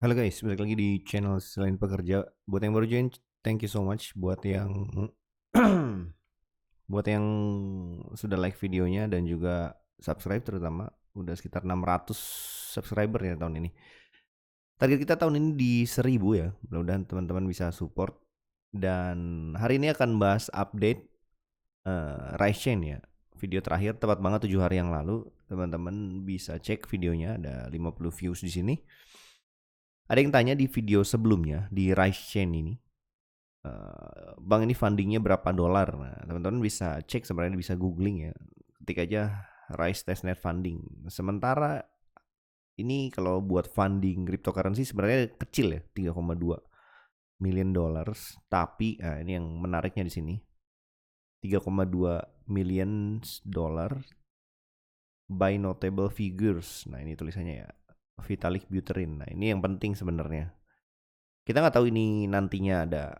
Halo guys, balik lagi di channel Selain Pekerja. Buat yang baru join, thank you so much. Buat yang buat yang sudah like videonya dan juga subscribe, terutama udah sekitar 600 subscriber ya tahun ini. Target kita tahun ini di 1000 ya. Mudah-mudahan teman-teman bisa support. Dan hari ini akan bahas update Rise Chain ya. Video terakhir tepat banget 7 hari yang lalu. Teman-teman bisa cek videonya, ada 50 views di sini. Ada yang tanya di video sebelumnya di Rise Chain ini, Bang ini fundingnya berapa dolar? Nah, teman-teman bisa cek, sebenarnya bisa googling ya. Ketik aja Rise Testnet Funding. Sementara ini kalau buat funding cryptocurrency sebenarnya kecil ya, 3,2 million dollars. Tapi ini yang menariknya di sini. 3,2 million dollar by notable figures. Nah, ini tulisannya ya. Vitalik Buterin. Nah, ini yang penting sebenarnya. Kita nggak tahu ini nantinya ada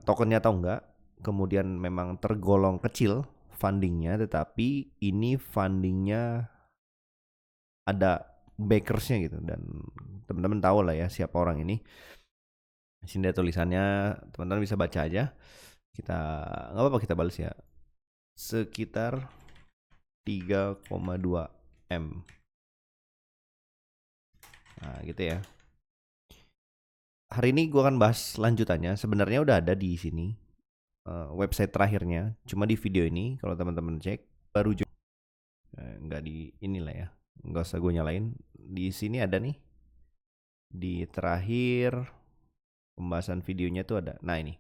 tokennya atau enggak, kemudian memang tergolong kecil fundingnya, tetapi ini fundingnya ada backersnya gitu, dan teman-teman tahu lah ya siapa orang ini. Di sini ada tulisannya, teman-teman bisa baca aja. Kita nggak apa-apa kita balas ya, sekitar 3,2 M. Nah gitu ya. Hari ini gue akan bahas lanjutannya. Sebenarnya udah ada di sini website terakhirnya. Cuma di video ini kalau teman-teman cek baru nggak di inilah ya, nggak usah gue nyalain. Di sini ada nih, di terakhir pembahasan videonya tuh ada. Nah ini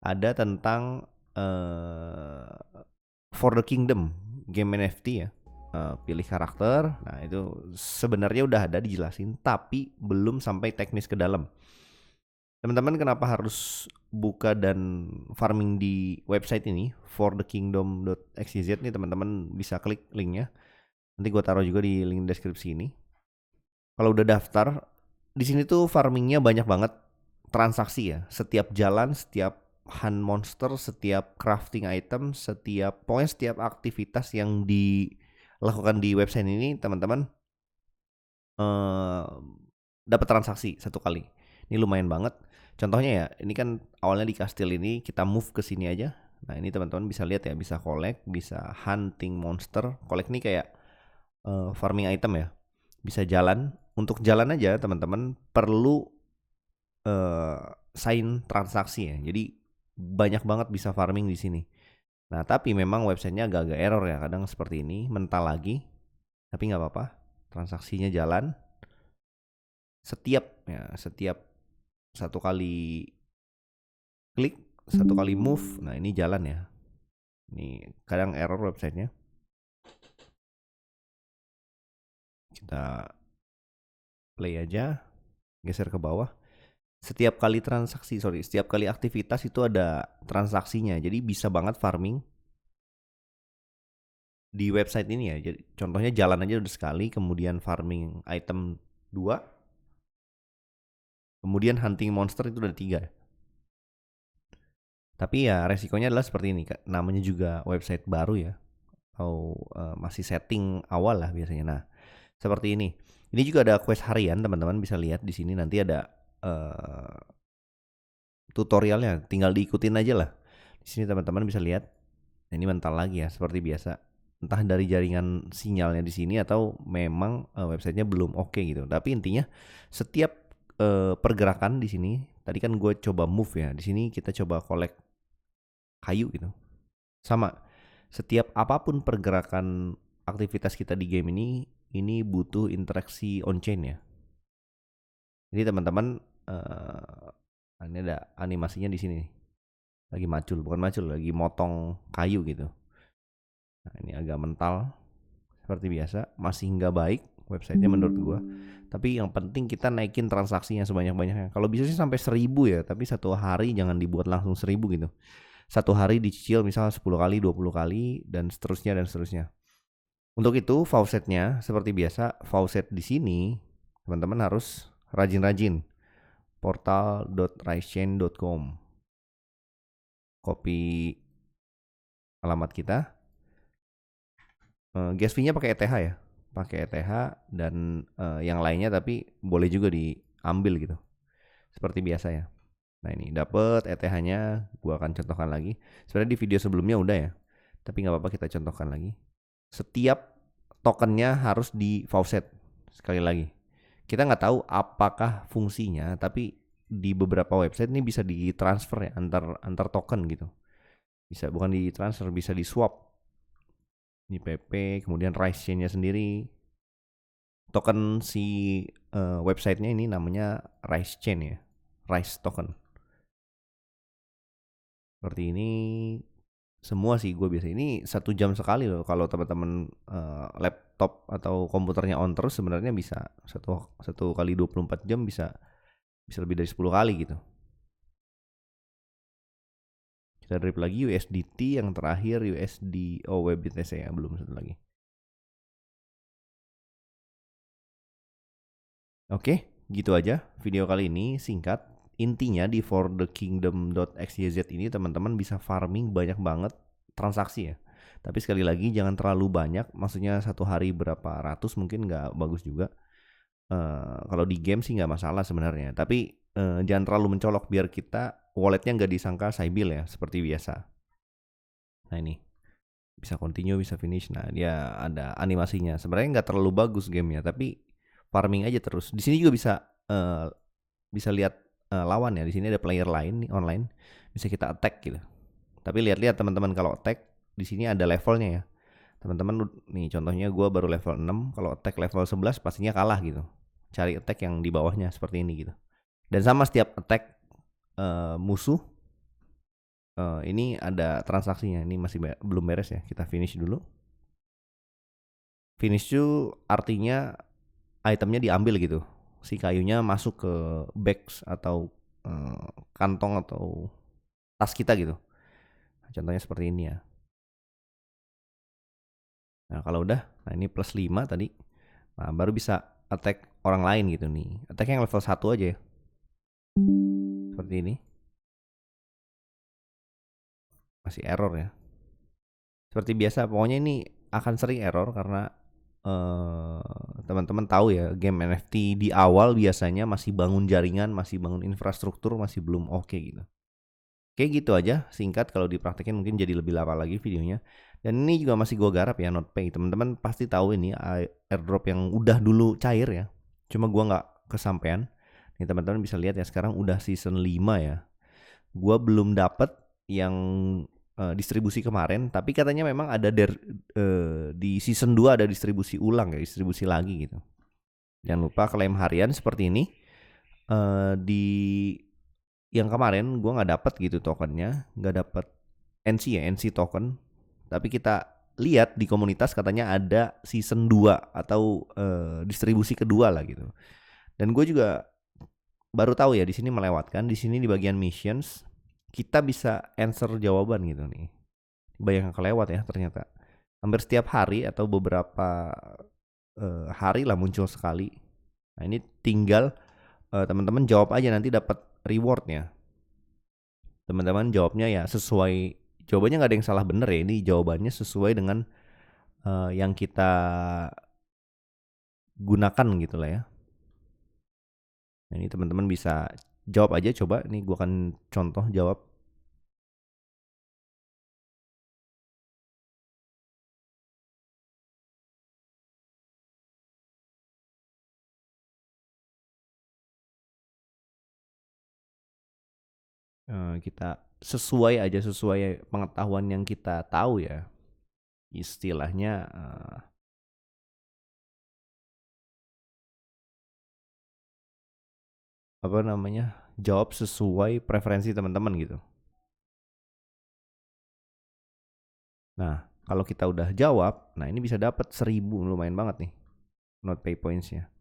ada tentang For the Kingdom game NFT ya. Pilih karakter. Nah itu sebenarnya udah ada dijelasin, tapi belum sampai teknis ke dalam. Teman-teman kenapa harus buka dan farming di website ini, forthekingdom.xyz nih, teman-teman bisa klik linknya. Nanti gue taruh juga di link deskripsi ini. Kalau udah daftar, di sini tuh farmingnya banyak banget transaksi ya. Setiap jalan, setiap hunt monster, setiap crafting item, pokoknya setiap aktivitas yang dilakukan di website ini, teman-teman dapat transaksi satu kali. Ini lumayan banget. Contohnya ya, ini kan awalnya di kastil ini kita move ke sini aja. Nah ini teman-teman bisa lihat ya, bisa collect, bisa hunting monster. Collect nih kayak farming item ya. Bisa jalan. Untuk jalan aja teman-teman perlu sign transaksi ya. Jadi banyak banget bisa farming di sini. Nah tapi memang websitenya agak-agak error ya. Kadang seperti ini, mental lagi. Tapi nggak apa-apa. Transaksinya jalan. Setiap satu kali klik, satu kali move. Nah ini jalan ya. Ini kadang error websitenya. Kita play aja, geser ke bawah. Setiap kali setiap kali aktivitas itu ada transaksinya. Jadi bisa banget farming di website ini ya. Jadi contohnya jalan aja udah sekali, kemudian farming item 2, kemudian hunting monster itu udah 3. Tapi ya resikonya adalah seperti ini, Kak. Namanya juga website baru ya, atau masih setting awal lah biasanya. Nah, seperti ini. Ini juga ada quest harian, teman-teman bisa lihat di sini, nanti ada tutorialnya, tinggal diikutin aja lah. Di sini teman-teman bisa lihat. Nah, ini mental lagi ya, seperti biasa. Entah dari jaringan sinyalnya di sini atau memang websitenya belum oke gitu. Tapi intinya setiap pergerakan di sini, tadi kan gue coba move ya. Di sini kita coba collect kayu gitu. Sama, setiap apapun pergerakan aktivitas kita di game ini butuh interaksi on chain ya. Jadi teman-teman ini ada animasinya di sini. Lagi bukan macul, lagi motong kayu gitu. Nah, ini agak mental seperti biasa, masih nggak baik websitenya menurut gua. Tapi yang penting kita naikin transaksinya sebanyak-banyaknya. Kalau bisa sih sampai 1000 ya, tapi satu hari jangan dibuat langsung 1000 gitu. Satu hari dicicil misalnya 10 kali, 20 kali, dan seterusnya dan seterusnya. Untuk itu faucetnya seperti biasa, faucet di sini teman-teman harus rajin-rajin. portal.risechain.com, copy alamat kita. Gas fee-nya pakai ETH ya. pakai ETH dan yang lainnya tapi boleh juga diambil gitu. Seperti biasa ya. Nah, ini dapat ETH-nya, gua akan contohkan lagi. Sebenarnya di video sebelumnya udah ya. Tapi nggak apa-apa kita contohkan lagi. Setiap tokennya harus di faucet. Sekali lagi. Kita nggak tahu apakah fungsinya, tapi di beberapa website ini bisa ditransfer ya antar token gitu. Bisa bukan ditransfer, bisa di swap. Di PP, kemudian Rise chain-nya sendiri. Token si websitenya ini namanya Rise chain ya. Rise token. Seperti ini semua sih gue biasa. Ini 1 jam sekali loh. Kalau teman-teman laptop atau komputernya on terus sebenarnya bisa satu kali 24 jam bisa lebih dari 10 kali gitu. Kita drip lagi USDT, yang terakhir USD WBTC ya, belum satu lagi. Oke, gitu aja video kali ini singkat. Intinya di forthekingdom.xyz ini teman-teman bisa farming banyak banget transaksi ya. Tapi sekali lagi jangan terlalu banyak, maksudnya satu hari berapa ratus mungkin nggak bagus juga. Kalau di game sih nggak masalah sebenarnya. Tapi jangan terlalu mencolok biar kita walletnya nggak disangka Sybil ya, seperti biasa. Nah ini bisa continue, bisa finish. Nah dia ada animasinya. Sebenarnya nggak terlalu bagus gamenya, tapi farming aja terus. Di sini juga bisa lihat lawan ya. Di sini ada player lain nih online, bisa kita attack gitu. Tapi lihat-lihat teman-teman, kalau attack di sini ada levelnya ya. Teman-teman nih contohnya gue baru level 6, kalau attack level 11 pastinya kalah gitu. Cari attack yang di bawahnya seperti ini gitu. Dan sama setiap attack musuh ini ada transaksinya. Ini masih belum beres ya. Kita finish dulu. Finish itu artinya itemnya diambil gitu. Si kayunya masuk ke bags atau kantong atau tas kita gitu. Contohnya seperti ini ya. Nah kalau udah, nah ini plus 5 tadi. Nah baru bisa attack orang lain gitu nih. Attack yang level 1 aja ya. Seperti ini. Masih error ya. Seperti biasa, pokoknya ini akan sering error karena teman-teman tahu ya, game NFT di awal biasanya masih bangun jaringan, masih bangun infrastruktur, masih belum oke gitu. Oke gitu aja, singkat, kalau dipraktekin mungkin jadi lebih lama lagi videonya. Dan ini juga masih gue garap ya, NotPay. Teman-teman pasti tahu ini airdrop yang udah dulu cair ya. Cuma gue nggak kesampean. Nih teman-teman bisa lihat ya, sekarang udah season 5 ya. Gue belum dapet yang distribusi kemarin, tapi katanya memang ada di season 2 ada distribusi ulang ya, distribusi lagi gitu. Jangan lupa klaim harian seperti ini. Di yang kemarin gue nggak dapet gitu tokennya, nggak dapet NC ya, NC token. Tapi kita lihat di komunitas katanya ada season 2 atau distribusi kedua lah gitu. Dan gue juga baru tahu ya, di sini melewatkan, di sini di bagian missions kita bisa answer jawaban gitu nih. Banyak yang kelewat ya ternyata. Hampir setiap hari atau beberapa hari lah muncul sekali. Nah ini tinggal teman-teman jawab aja, nanti dapat rewardnya. Teman-teman jawabnya ya sesuai, jawabannya nggak ada yang salah bener ya. Ini jawabannya sesuai dengan yang kita gunakan gitu lah ya. Nah, ini teman-teman bisa jawab aja, coba nih gue akan contoh jawab. Kita sesuai aja, sesuai pengetahuan yang kita tahu ya. Istilahnya apa namanya, jawab sesuai preferensi teman-teman gitu. Nah kalau kita udah jawab, nah ini bisa dapat 1000, lumayan banget nih NotPay points-nya.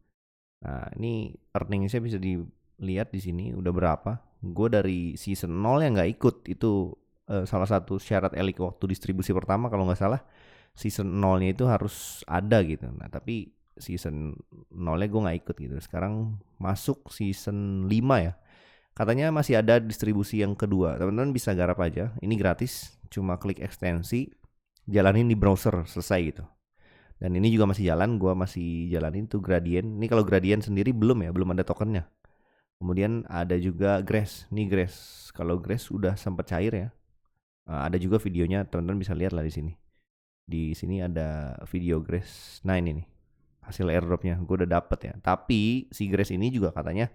Nah ini earningsnya bisa dilihat di sini udah berapa. Gue dari season 0 yang nggak ikut, itu salah satu syarat elik waktu distribusi pertama kalau nggak salah, season 0-nya itu harus ada gitu. Nah tapi season 0-nya gue nggak ikut gitu. Sekarang masuk season 5 ya. Katanya masih ada distribusi yang kedua. Teman-teman bisa garap aja. Ini gratis, cuma klik ekstensi, jalanin di browser, selesai gitu. Dan ini juga masih jalan, gua masih jalanin tuh Gradient. Ini kalau Gradient sendiri belum ya, belum ada tokennya. Kemudian ada juga Grass. Nih Grass. Kalau Grass udah sempat cair ya. Ada juga videonya, teman-teman bisa lihat lah di sini. Di sini ada video Grass. Nah ini nih hasil airdropnya, gue udah dapet ya. Tapi si Grass ini juga katanya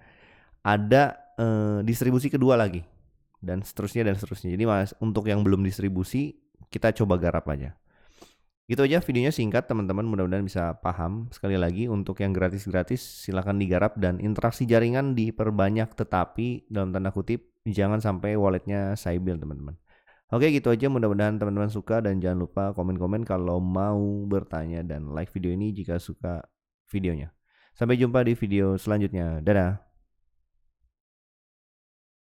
ada distribusi kedua lagi, dan seterusnya dan seterusnya. Jadi mas, untuk yang belum distribusi kita coba garap aja. Gitu aja videonya, singkat teman-teman, mudah-mudahan bisa paham. Sekali lagi, untuk yang gratis-gratis silahkan digarap dan interaksi jaringan diperbanyak, tetapi dalam tanda kutip jangan sampai walletnya Sybil teman-teman. Oke gitu aja, mudah-mudahan teman-teman suka dan jangan lupa komen-komen kalau mau bertanya dan like video ini jika suka videonya. Sampai jumpa di video selanjutnya. Dadah.